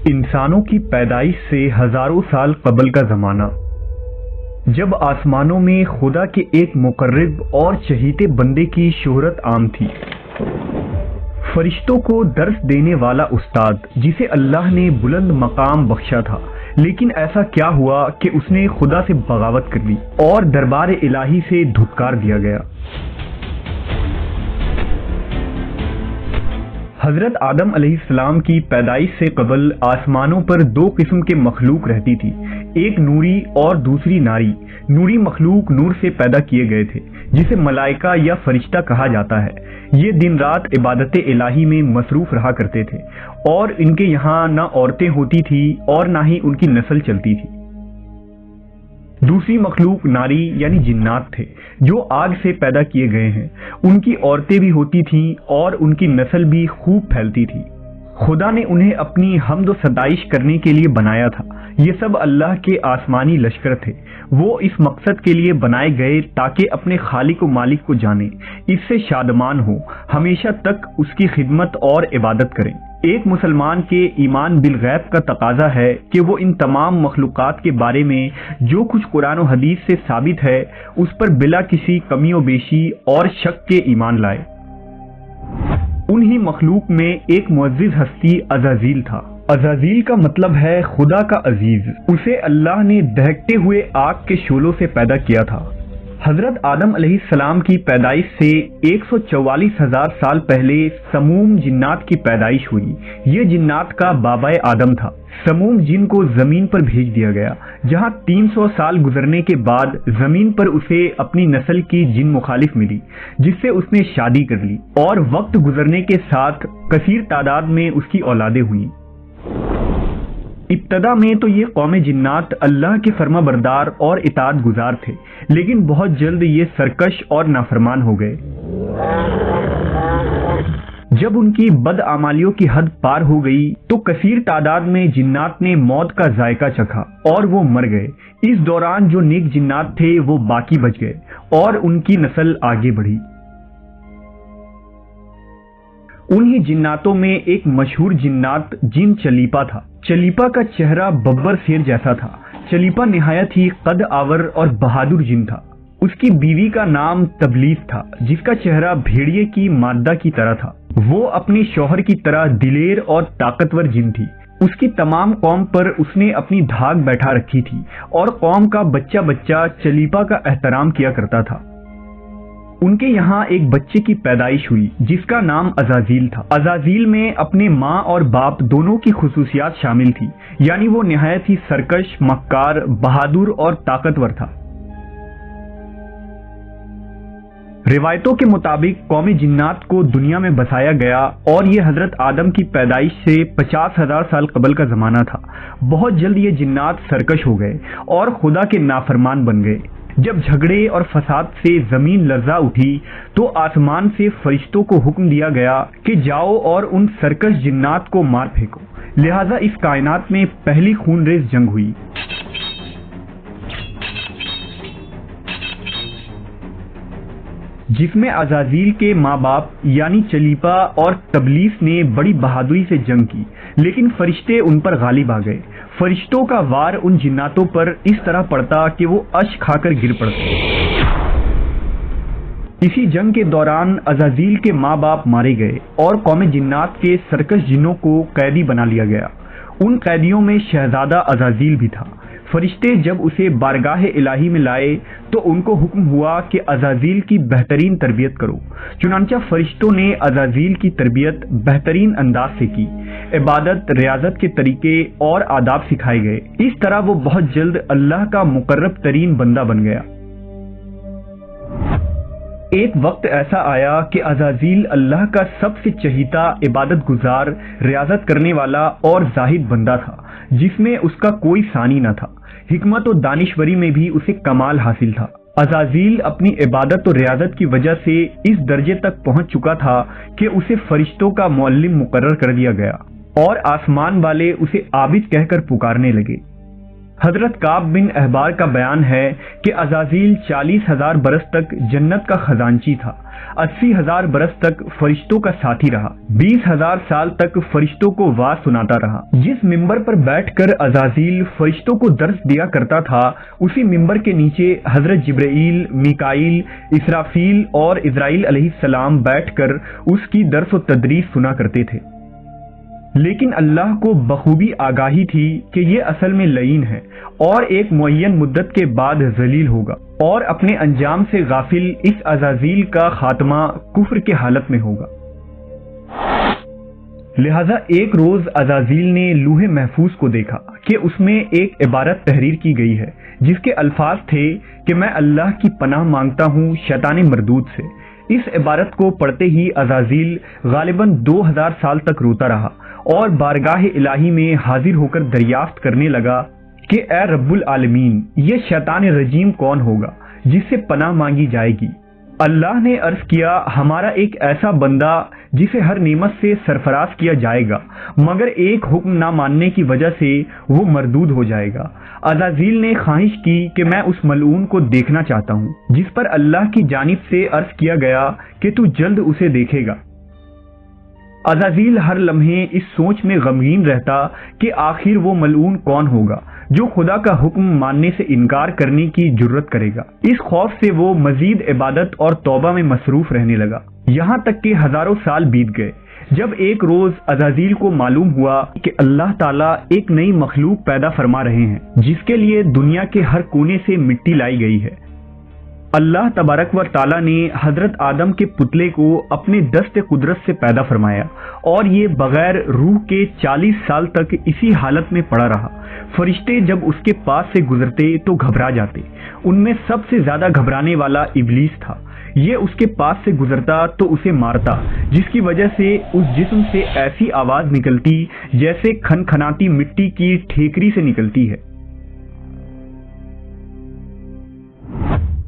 انسانوں کی پیدائش سے ہزاروں سال قبل کا زمانہ، جب آسمانوں میں خدا کے ایک مقرب اور چہیتے بندے کی شہرت عام تھی، فرشتوں کو درس دینے والا استاد جسے اللہ نے بلند مقام بخشا تھا، لیکن ایسا کیا ہوا کہ اس نے خدا سے بغاوت کر لی اور دربار الہی سے دھتکار دیا گیا۔ حضرت آدم علیہ السلام کی پیدائش سے قبل آسمانوں پر دو قسم کے مخلوق رہتی تھی، ایک نوری اور دوسری ناری۔ نوری مخلوق نور سے پیدا کیے گئے تھے جسے ملائکہ یا فرشتہ کہا جاتا ہے۔ یہ دن رات عبادت الہی میں مصروف رہا کرتے تھے اور ان کے یہاں نہ عورتیں ہوتی تھی اور نہ ہی ان کی نسل چلتی تھی۔ دوسری مخلوق ناری یعنی جنات تھے جو آگ سے پیدا کیے گئے ہیں، ان کی عورتیں بھی ہوتی تھیں اور ان کی نسل بھی خوب پھیلتی تھی۔ خدا نے انہیں اپنی حمد و ستائش کرنے کے لیے بنایا تھا۔ یہ سب اللہ کے آسمانی لشکر تھے، وہ اس مقصد کے لیے بنائے گئے تاکہ اپنے خالق و مالک کو جانیں، اس سے شادمان ہوں، ہمیشہ تک اس کی خدمت اور عبادت کریں۔ ایک مسلمان کے ایمان بالغیب کا تقاضا ہے کہ وہ ان تمام مخلوقات کے بارے میں جو کچھ قرآن و حدیث سے ثابت ہے اس پر بلا کسی کمی و بیشی اور شک کے ایمان لائے۔ انہی مخلوق میں ایک معزز ہستی عزازیل تھا۔ عزازیل کا مطلب ہے خدا کا عزیز۔ اسے اللہ نے دہکتے ہوئے آگ کے شعلوں سے پیدا کیا تھا۔ حضرت آدم علیہ السلام کی پیدائش سے 144,000 سال پہلے سموم جنات کی پیدائش ہوئی۔ یہ جنات کا بابا آدم تھا۔ سموم جن کو زمین پر بھیج دیا گیا، جہاں 300 سال گزرنے کے بعد زمین پر اسے اپنی نسل کی جن مخالف ملی جس سے اس نے شادی کر لی، اور وقت گزرنے کے ساتھ کثیر تعداد میں اس کی اولادیں ہوئیں۔ ابتدا میں تو یہ قوم جنات اللہ کے فرما بردار اور اطاعت گزار تھے، لیکن بہت جلد یہ سرکش اور نافرمان ہو گئے۔ جب ان کی بدعمالیوں کی حد پار ہو گئی تو کثیر تعداد میں جنات نے موت کا ذائقہ چکھا اور وہ مر گئے۔ اس دوران جو نیک جنات تھے وہ باقی بچ گئے اور ان کی نسل آگے بڑھی۔ انہی جناتوں میں ایک مشہور جنات جن چلیپا تھا۔ چلیپا کا چہرہ ببر شیر جیسا تھا۔ چلیپا نہایت ہی قد آور اور بہادر جن تھا۔ اس کی بیوی کا نام تبلیس تھا جس کا چہرہ بھیڑیے کی مادہ کی طرح تھا۔ وہ اپنے شوہر کی طرح دلیر اور طاقتور جن تھی۔ اس کی تمام قوم پر اس نے اپنی دھاک بیٹھا رکھی تھی اور قوم کا بچہ بچہ چلیپا کا احترام کیا کرتا تھا۔ ان کے یہاں ایک بچے کی پیدائش ہوئی جس کا نام عزازیل تھا۔ عزازیل میں اپنے ماں اور باپ دونوں کی خصوصیات شامل تھی، یعنی وہ نہایت ہی سرکش، مکار، بہادر اور طاقتور تھا۔ روایتوں کے مطابق قوم جنات کو دنیا میں بسایا گیا اور یہ حضرت آدم کی پیدائش سے 50,000 سال قبل کا زمانہ تھا۔ بہت جلد یہ جنات سرکش ہو گئے اور خدا کے نافرمان بن گئے۔ جب جھگڑے اور فساد سے زمین لرزا اٹھی تو آسمان سے فرشتوں کو حکم دیا گیا کہ جاؤ اور ان سرکش جنات کو مار پھینکو۔ لہذا اس کائنات میں پہلی خون ریز جنگ ہوئی۔ جس میں عزازیل کے ماں باپ یعنی چلیپا اور تبلیس نے بڑی بہادری سے جنگ کی، لیکن فرشتے ان پر غالب آ گئے۔ فرشتوں کا وار ان جناتوں پر اس طرح پڑتا کہ وہ اشک کھا کر گر پڑتے۔ اسی جنگ کے دوران عزازیل کے ماں باپ مارے گئے اور قوم جنات کے سرکش جنوں کو قیدی بنا لیا گیا۔ ان قیدیوں میں شہزادہ عزازیل بھی تھا۔ فرشتے جب اسے بارگاہ الہی میں لائے تو ان کو حکم ہوا کہ عزازیل کی بہترین تربیت کرو۔ چنانچہ فرشتوں نے عزازیل کی تربیت بہترین انداز سے کی۔ عبادت، ریاضت کے طریقے اور آداب سکھائے گئے۔ اس طرح وہ بہت جلد اللہ کا مقرب ترین بندہ بن گیا۔ ایک وقت ایسا آیا کہ عزازیل اللہ کا سب سے چہیتا، عبادت گزار، ریاضت کرنے والا اور زاہد بندہ تھا جس میں اس کا کوئی ثانی نہ تھا۔ حکمت و دانشوری میں بھی اسے کمال حاصل تھا۔ عزازیل اپنی عبادت و ریاضت کی وجہ سے اس درجے تک پہنچ چکا تھا کہ اسے فرشتوں کا معلم مقرر کر دیا گیا اور آسمان والے اسے عابد کہہ کر پکارنے لگے۔ حضرت کعب بن احبار کا بیان ہے کہ عزازیل 40,000 برس تک جنت کا خزانچی تھا، 80,000 برس تک فرشتوں کا ساتھی رہا، 20,000 سال تک فرشتوں کو واز سناتا رہا۔ جس ممبر پر بیٹھ کر عزازیل فرشتوں کو درس دیا کرتا تھا، اسی ممبر کے نیچے حضرت جبرائیل، میکائیل، اسرافیل اور اسرائیل علیہ السلام بیٹھ کر اس کی درس و تدریس سنا کرتے تھے۔ لیکن اللہ کو بخوبی آگاہی تھی کہ یہ اصل میں لعین ہے اور ایک معین مدت کے بعد ذلیل ہوگا، اور اپنے انجام سے غافل اس عزازیل کا خاتمہ کفر کے حالت میں ہوگا۔ لہذا ایک روز عزازیل نے لوح محفوظ کو دیکھا کہ اس میں ایک عبارت تحریر کی گئی ہے جس کے الفاظ تھے کہ میں اللہ کی پناہ مانگتا ہوں شیطان مردود سے۔ اس عبارت کو پڑھتے ہی عزازیل غالباً 2000 سال تک روتا رہا اور بارگاہ الہی میں حاضر ہو کر دریافت کرنے لگا کہ اے رب العالمین، یہ شیطان رجیم کون ہوگا جس سے پناہ مانگی جائے گی؟ اللہ نے عرض کیا، ہمارا ایک ایسا بندہ جسے ہر نعمت سے سرفراز کیا جائے گا مگر ایک حکم نہ ماننے کی وجہ سے وہ مردود ہو جائے گا۔ عزازیل نے خواہش کی کہ میں اس ملعون کو دیکھنا چاہتا ہوں، جس پر اللہ کی جانب سے عرض کیا گیا کہ تو جلد اسے دیکھے گا۔ عزازیل ہر لمحے اس سوچ میں غمگین رہتا کہ آخر وہ ملعون کون ہوگا جو خدا کا حکم ماننے سے انکار کرنے کی جرت کرے گا۔ اس خوف سے وہ مزید عبادت اور توبہ میں مصروف رہنے لگا، یہاں تک کہ ہزاروں سال بیت گئے۔ جب ایک روز عزازیل کو معلوم ہوا کہ اللہ تعالیٰ ایک نئی مخلوق پیدا فرما رہے ہیں جس کے لیے دنیا کے ہر کونے سے مٹی لائی گئی ہے۔ اللہ تبارک و تعالیٰ نے حضرت آدم کے پتلے کو اپنے دست قدرت سے پیدا فرمایا اور یہ بغیر روح کے 40 سال تک اسی حالت میں پڑا رہا۔ فرشتے جب اس کے پاس سے گزرتے تو گھبرا جاتے، ان میں سب سے زیادہ گھبرانے والا ابلیس تھا۔ یہ اس کے پاس سے گزرتا تو اسے مارتا، جس کی وجہ سے اس جسم سے ایسی آواز نکلتی جیسے کھنکھناتی مٹی کی ٹھیکری سے نکلتی ہے۔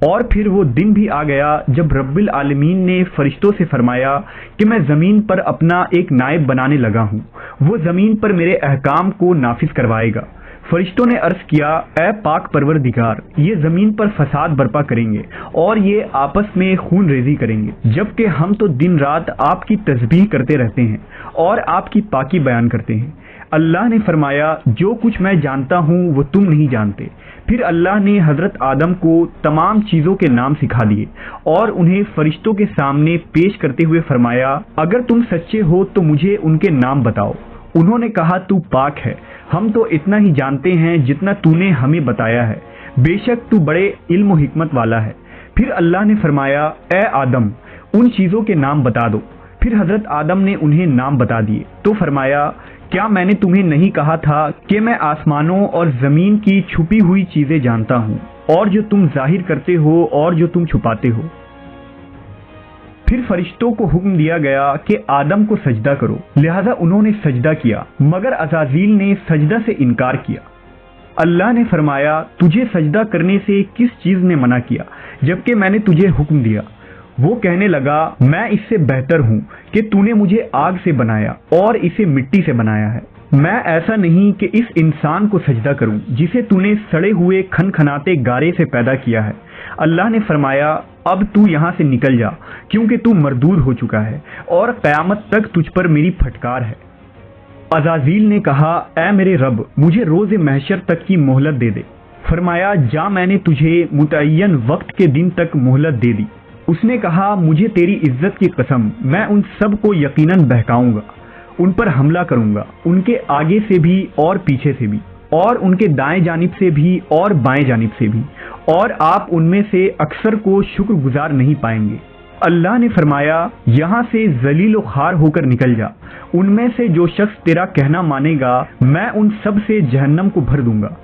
اور پھر وہ دن بھی آ گیا جب رب العالمین نے فرشتوں سے فرمایا کہ میں زمین پر اپنا ایک نائب بنانے لگا ہوں، وہ زمین پر میرے احکام کو نافذ کروائے گا۔ فرشتوں نے عرض کیا، اے پاک پروردگار، یہ زمین پر فساد برپا کریں گے اور یہ آپس میں خون ریزی کریں گے، جبکہ ہم تو دن رات آپ کی تسبیح کرتے رہتے ہیں اور آپ کی پاکی بیان کرتے ہیں۔ اللہ نے فرمایا، جو کچھ میں جانتا ہوں وہ تم نہیں جانتے۔ پھر اللہ نے حضرت آدم کو تمام چیزوں کے نام سکھا دیے اور انہیں فرشتوں کے سامنے پیش کرتے ہوئے فرمایا، اگر تم سچے ہو تو مجھے ان کے نام بتاؤ۔ انہوں نے کہا، تو پاک ہے، ہم تو اتنا ہی جانتے ہیں جتنا تو نے ہمیں بتایا ہے، بے شک تو بڑے علم و حکمت والا ہے۔ پھر اللہ نے فرمایا، اے آدم، ان چیزوں کے نام بتا دو۔ پھر حضرت آدم نے انہیں نام بتا دیے تو فرمایا، کیا میں نے تمہیں نہیں کہا تھا کہ میں آسمانوں اور زمین کی چھپی ہوئی چیزیں جانتا ہوں، اور جو تم ظاہر کرتے ہو اور جو تم چھپاتے ہو؟ پھر فرشتوں کو حکم دیا گیا کہ آدم کو سجدہ کرو، لہذا انہوں نے سجدہ کیا، مگر عزازیل نے سجدہ سے انکار کیا۔ اللہ نے فرمایا، تجھے سجدہ کرنے سے کس چیز نے منع کیا جبکہ میں نے تجھے حکم دیا؟ وہ کہنے لگا، میں اس سے بہتر ہوں کہ تو نے مجھے آگ سے بنایا اور اسے مٹی سے بنایا ہے۔ میں ایسا نہیں کہ اس انسان کو سجدہ کروں جسے تو نے سڑے ہوئے کھنکھناتے گارے سے پیدا کیا ہے۔ اللہ نے فرمایا، اب تو یہاں سے نکل جا، کیونکہ تو مردود ہو چکا ہے اور قیامت تک تجھ پر میری پھٹکار ہے۔ عزازیل نے کہا، اے میرے رب، مجھے روز محشر تک کی مہلت دے دے۔ فرمایا، جا، میں نے تجھے متعین وقت کے دن تک مہلت دے دی۔ اس نے کہا، مجھے تیری عزت کی قسم، میں ان سب کو یقیناً بہکاؤں گا، ان پر حملہ کروں گا، ان کے آگے سے بھی اور پیچھے سے بھی، اور ان کے دائیں جانب سے بھی اور بائیں جانب سے بھی، اور آپ ان میں سے اکثر کو شکر گزار نہیں پائیں گے۔ اللہ نے فرمایا، یہاں سے ذلیل و خوار ہو کر نکل جا، ان میں سے جو شخص تیرا کہنا مانے گا میں ان سب سے جہنم کو بھر دوں گا۔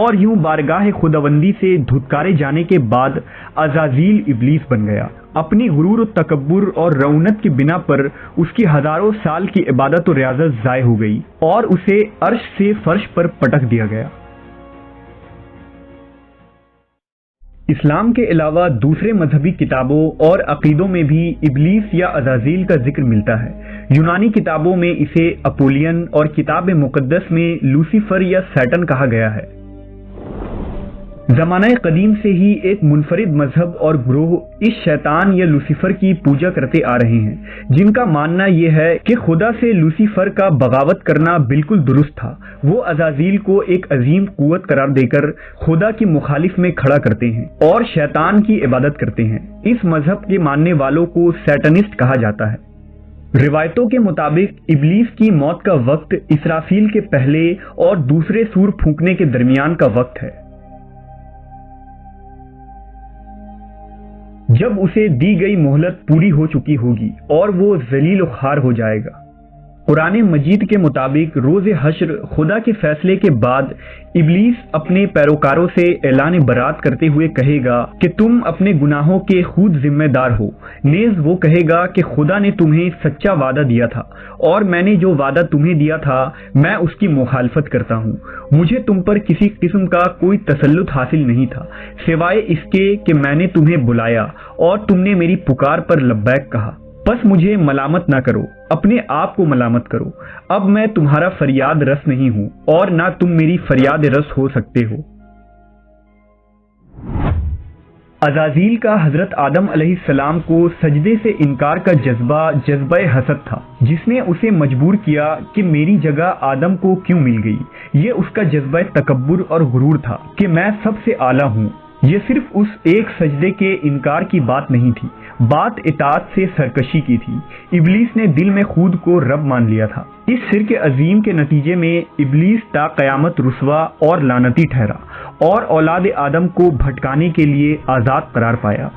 اور یوں بارگاہ خداوندی سے دھتکارے جانے کے بعد عزازیل ابلیس بن گیا۔ اپنی غرور و تکبر اور رعونت کی بنا پر اس کی ہزاروں سال کی عبادت و ریاضت ضائع ہو گئی اور اسے عرش سے فرش پر پٹک دیا گیا۔ اسلام کے علاوہ دوسرے مذہبی کتابوں اور عقیدوں میں بھی ابلیس یا عزازیل کا ذکر ملتا ہے۔ یونانی کتابوں میں اسے اپولین اور کتاب مقدس میں لوسیفر یا سیٹن کہا گیا ہے۔ زمانہ قدیم سے ہی ایک منفرد مذہب اور گروہ اس شیطان یا لوسیفر کی پوجا کرتے آ رہے ہیں، جن کا ماننا یہ ہے کہ خدا سے لوسیفر کا بغاوت کرنا بالکل درست تھا۔ وہ عزازیل کو ایک عظیم قوت قرار دے کر خدا کی مخالف میں کھڑا کرتے ہیں اور شیطان کی عبادت کرتے ہیں۔ اس مذہب کے ماننے والوں کو سیٹنسٹ کہا جاتا ہے۔ روایتوں کے مطابق ابلیس کی موت کا وقت اسرافیل کے پہلے اور دوسرے سور پھونکنے کے درمیان کا وقت ہے، جب اسے دی گئی مہلت پوری ہو چکی ہوگی اور وہ ذلیل و خوار ہو جائے گا۔ قرآن مجید کے مطابق روز حشر خدا کے فیصلے کے بعد ابلیس اپنے پیروکاروں سے اعلان برات کرتے ہوئے کہے گا کہ تم اپنے گناہوں کے خود ذمہ دار ہو۔ نیز وہ کہے گا کہ خدا نے تمہیں سچا وعدہ دیا تھا اور میں نے جو وعدہ تمہیں دیا تھا میں اس کی مخالفت کرتا ہوں۔ مجھے تم پر کسی قسم کا کوئی تسلط حاصل نہیں تھا سوائے اس کے کہ میں نے تمہیں بلایا اور تم نے میری پکار پر لبیک کہا۔ بس مجھے ملامت نہ کرو، اپنے آپ کو ملامت کرو۔ اب میں تمہارا فریاد رس نہیں ہوں اور نہ تم میری فریاد رس ہو سکتے ہو۔ عزازیل کا حضرت آدم علیہ السلام کو سجدے سے انکار کا جذبہ حسد تھا، جس نے اسے مجبور کیا کہ میری جگہ آدم کو کیوں مل گئی۔ یہ اس کا جذبہ تکبر اور غرور تھا کہ میں سب سے اعلیٰ ہوں۔ یہ صرف اس ایک سجدے کے انکار کی بات نہیں تھی، بات اطاعت سے سرکشی کی تھی۔ ابلیس نے دل میں خود کو رب مان لیا تھا۔ اس شرک عظیم کے نتیجے میں ابلیس تا قیامت رسوا اور لعنتی ٹھہرا اور اولاد آدم کو بھٹکانے کے لیے آزاد قرار پایا۔